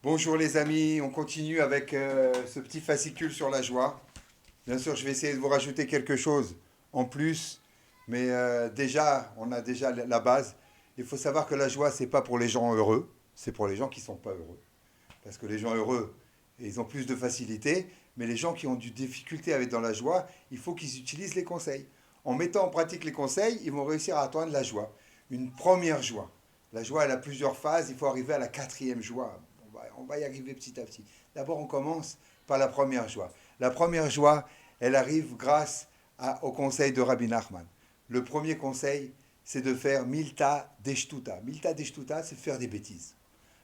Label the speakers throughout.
Speaker 1: Bonjour les amis, on continue avec ce petit fascicule sur la joie. Bien sûr, je vais essayer de vous rajouter quelque chose en plus, mais déjà, on a déjà la base. Il faut savoir que la joie, c'est pas pour les gens heureux, c'est pour les gens qui sont pas heureux. Parce que les gens heureux, ils ont plus de facilité, mais les gens qui ont du difficulté à être dans la joie, il faut qu'ils utilisent les conseils. En mettant en pratique les conseils, ils vont réussir à atteindre la joie. Une première joie. La joie, elle a plusieurs phases, il faut arriver à la quatrième joie. On va y arriver petit à petit. D'abord, on commence par la première joie. La première joie, elle arrive grâce au conseil de Rabbi Nachman. Le premier conseil, c'est de faire milta deshtuta. Milta deshtuta, c'est de faire des bêtises.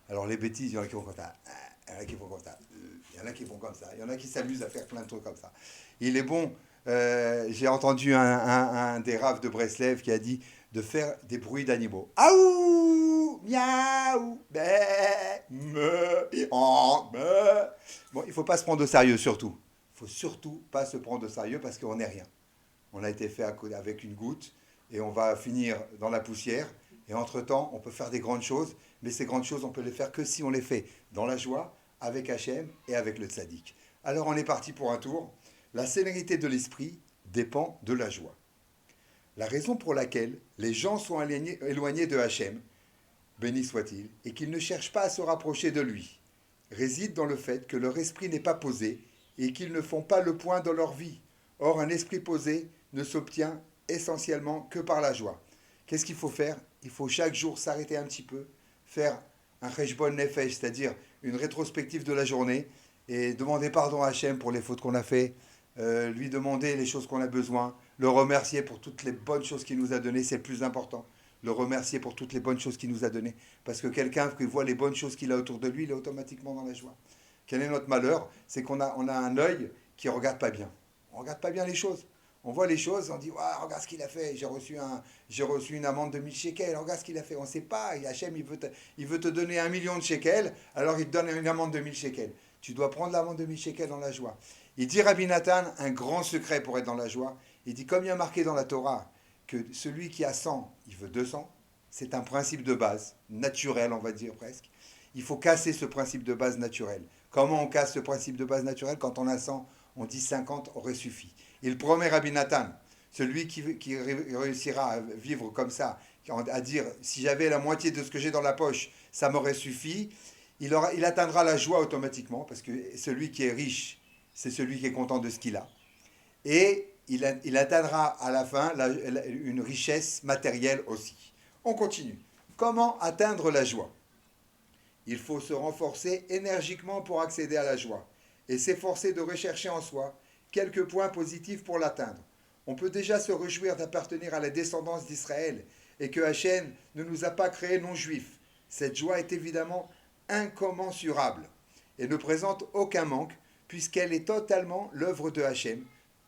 Speaker 1: Alors les bêtises, il y en a qui font comme ça, il y en a qui font comme ça, il y en a qui font comme ça, il y en a qui s'amusent à faire plein de trucs comme ça. Il est bon, j'ai entendu un des raves de Breslev qui a dit de faire des bruits d'animaux. Aouh, miaou, bé, me, me. Bon, il ne faut pas se prendre au sérieux surtout. Il ne faut surtout pas se prendre au sérieux parce qu'on n'est rien. On a été fait avec une goutte et on va finir dans la poussière. Et entre-temps, on peut faire des grandes choses, mais ces grandes choses, on peut les faire que si on les fait dans la joie, avec Hachem et avec le tzaddik. Alors on est parti pour un tour. La sérénité de l'esprit dépend de la joie. La raison pour laquelle les gens sont éloignés de Hachem, béni soit-il, et qu'ils ne cherchent pas à se rapprocher de lui, réside dans le fait que leur esprit n'est pas posé et qu'ils ne font pas le point dans leur vie. Or, un esprit posé ne s'obtient essentiellement que par la joie. Qu'est-ce qu'il faut faire? Il faut chaque jour s'arrêter un petit peu, faire un cheshbon nefesh, c'est-à-dire une rétrospective de la journée, et demander pardon à Hachem pour les fautes qu'on a fait, lui demander les choses qu'on a besoin, le remercier pour toutes les bonnes choses qu'il nous a données, c'est le plus important. Le remercier pour toutes les bonnes choses qu'il nous a données. Parce que quelqu'un qui voit les bonnes choses qu'il a autour de lui, il est automatiquement dans la joie. Quel est notre malheur? C'est qu'on a un œil qui ne regarde pas bien. On ne regarde pas bien les choses. On voit les choses, on dit ah, regarde ce qu'il a fait, j'ai reçu une amende de 1000 shekels, regarde ce qu'il a fait. On ne sait pas, Hachem, il veut te donner 1 million de shekels, alors il te donne une amende de 1000 shekels. Tu dois prendre l'amende de 1000 shekels dans la joie. Il dit Rabbi Nathan, un grand secret pour être dans la joie. Il dit, comme il y a marqué dans la Torah, que celui qui a 100, il veut 200, c'est un principe de base, naturel, on va dire presque. Il faut casser ce principe de base naturel. Comment on casse ce principe de base naturel? Quand on a 100, on dit 50 aurait suffi. Il promet Rabbi Nathan, celui qui réussira à vivre comme ça, à dire si j'avais la moitié de ce que j'ai dans la poche, ça m'aurait suffi, il atteindra la joie automatiquement, parce que celui qui est riche, c'est celui qui est content de ce qu'il a. Et il atteindra à la fin une richesse matérielle aussi. On continue. Comment atteindre la joie? Il faut se renforcer énergiquement pour accéder à la joie et s'efforcer de rechercher en soi quelques points positifs pour l'atteindre. On peut déjà se réjouir d'appartenir à la descendance d'Israël et que Hachem ne nous a pas créés non-juifs. Cette joie est évidemment incommensurable et ne présente aucun manque puisqu'elle est totalement l'œuvre de Hachem,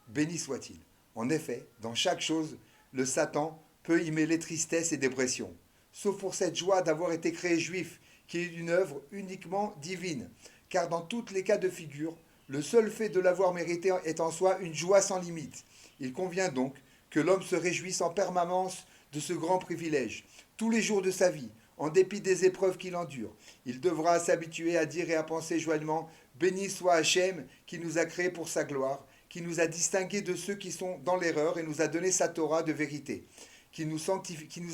Speaker 1: béni soit-il. En effet, dans chaque chose, le Satan peut y mêler tristesse et dépression, sauf pour cette joie d'avoir été créé juif, qui est une œuvre uniquement divine. Car dans tous les cas de figure, le seul fait de l'avoir mérité est en soi une joie sans limite. Il convient donc que l'homme se réjouisse en permanence de ce grand privilège, tous les jours de sa vie, en dépit des épreuves qu'il endure. Il devra s'habituer à dire et à penser joyeusement « Béni soit Hachem qui nous a créés pour sa gloire » qui nous a distingués de ceux qui sont dans l'erreur et nous a donné sa Torah de vérité, qui nous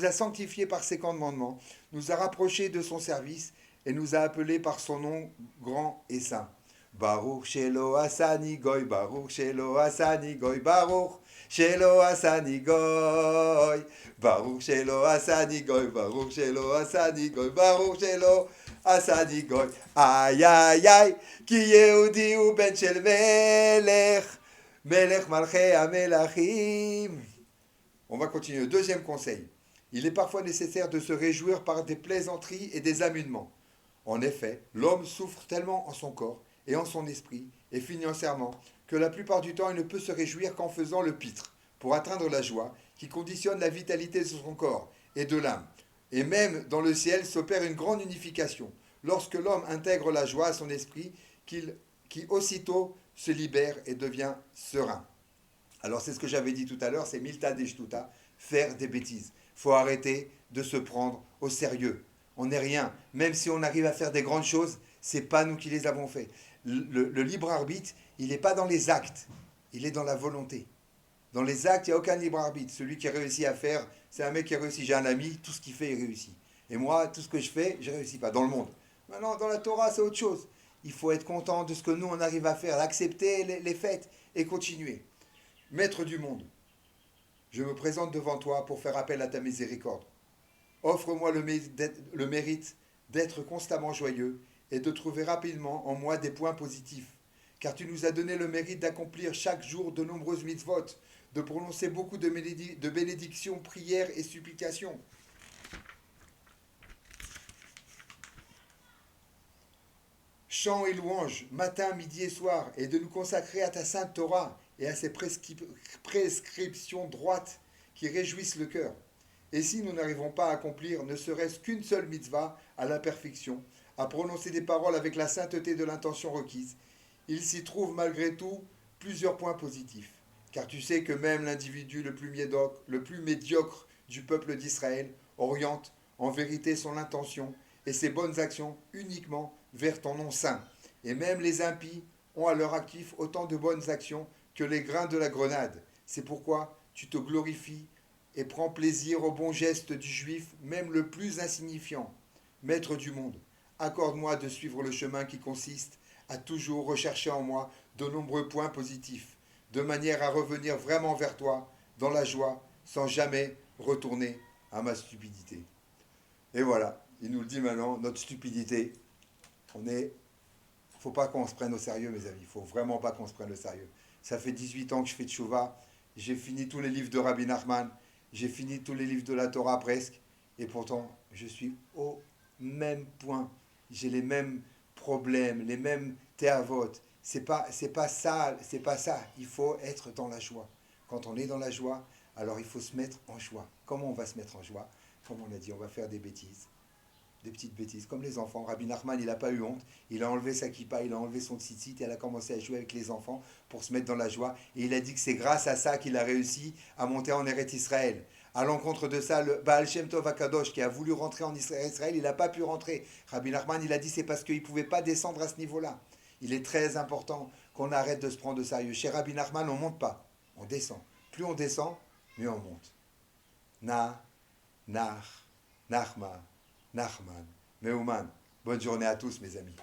Speaker 1: a sanctifiés par ses commandements, nous a rapprochés de son service et nous a appelés par son nom grand et saint. Baruch Shelo Asani Goy, Baruch Shelo Asani Goy, Baruch Shelo Asani Goy, Baruch Shelo Asani Goy, Baruch Shelo Asani Goy, Baruch Shelo Asani Goy. Aïe aïe aïe, ki Yehudi ou ben shel melech, melech malchei amelachim. On va continuer. Deuxième conseil. Il est parfois nécessaire de se réjouir par des plaisanteries et des amusements. En effet, l'homme souffre tellement en son corps et en son esprit, et financièrement, que la plupart du temps il ne peut se réjouir qu'en faisant le pitre, pour atteindre la joie, qui conditionne la vitalité de son corps et de l'âme. Et même dans le ciel s'opère une grande unification, lorsque l'homme intègre la joie à son esprit, qui aussitôt se libère et devient serein. Alors c'est ce que j'avais dit tout à l'heure, c'est milta deshtuta, faire des bêtises. Il faut arrêter de se prendre au sérieux. On n'est rien. Même si on arrive à faire des grandes choses, C'est pas nous qui les avons faits. Le libre arbitre, il n'est pas dans les actes, il est dans la volonté. Dans les actes, il n'y a aucun libre arbitre. Celui qui réussit à faire, c'est un mec qui réussit. J'ai un ami, tout ce qu'il fait, il réussit. Et moi, tout ce que je fais, je ne réussis pas. Dans le monde. Maintenant, dans la Torah, c'est autre chose. Il faut être content de ce que nous, on arrive à faire, accepter les faits et continuer. Maître du monde, je me présente devant toi pour faire appel à ta miséricorde. Offre-moi le mérite d'être constamment joyeux et de trouver rapidement en moi des points positifs. Car tu nous as donné le mérite d'accomplir chaque jour de nombreuses mitzvot, de prononcer beaucoup de bénédictions, prières et supplications. Chants et louanges, matin, midi et soir, et de nous consacrer à ta sainte Torah et à ses prescriptions droites qui réjouissent le cœur. Et si nous n'arrivons pas à accomplir ne serait-ce qu'une seule mitzvah à la perfection, à prononcer des paroles avec la sainteté de l'intention requise, il s'y trouve malgré tout plusieurs points positifs. Car tu sais que même l'individu le plus médiocre du peuple d'Israël oriente en vérité son intention et ses bonnes actions uniquement vers ton nom saint. Et même les impies ont à leur actif autant de bonnes actions que les grains de la grenade. C'est pourquoi tu te glorifies et prends plaisir aux bons gestes du juif, même le plus insignifiant. Maître du monde, accorde-moi de suivre le chemin qui consiste à toujours rechercher en moi de nombreux points positifs, de manière à revenir vraiment vers toi, dans la joie, sans jamais retourner à ma stupidité. Et voilà, il nous le dit maintenant, notre stupidité, faut pas qu'on se prenne au sérieux, mes amis, il faut vraiment pas qu'on se prenne au sérieux. Ça fait 18 ans que je fais tchouva, j'ai fini tous les livres de Rabbi Nachman, j'ai fini tous les livres de la Torah presque, et pourtant, je suis au même point. J'ai les mêmes problèmes, les mêmes théavotes. C'est pas ça, c'est pas ça. Il faut être dans la joie. Quand on est dans la joie, alors il faut se mettre en joie. Comment on va se mettre en joie? Comme on a dit, on va faire des bêtises, des petites bêtises, comme les enfants. Rabbi Nachman, il n'a pas eu honte. Il a enlevé sa kippa, il a enlevé son tzitzit et elle a commencé à jouer avec les enfants pour se mettre dans la joie. Et il a dit que c'est grâce à ça qu'il a réussi à monter en Eretz Israël. À l'encontre de ça, le Baal Shem Tov Akadosh, qui a voulu rentrer en Israël, il n'a pas pu rentrer. Rabbi Nachman, il a dit c'est parce qu'il ne pouvait pas descendre à ce niveau-là. Il est très important qu'on arrête de se prendre au sérieux. Chez Rabbi Nachman, on ne monte pas, on descend. Plus on descend, mieux on monte. Na, Nach, Nachma, Nachman, Meuman. Bonne journée à tous, mes amis.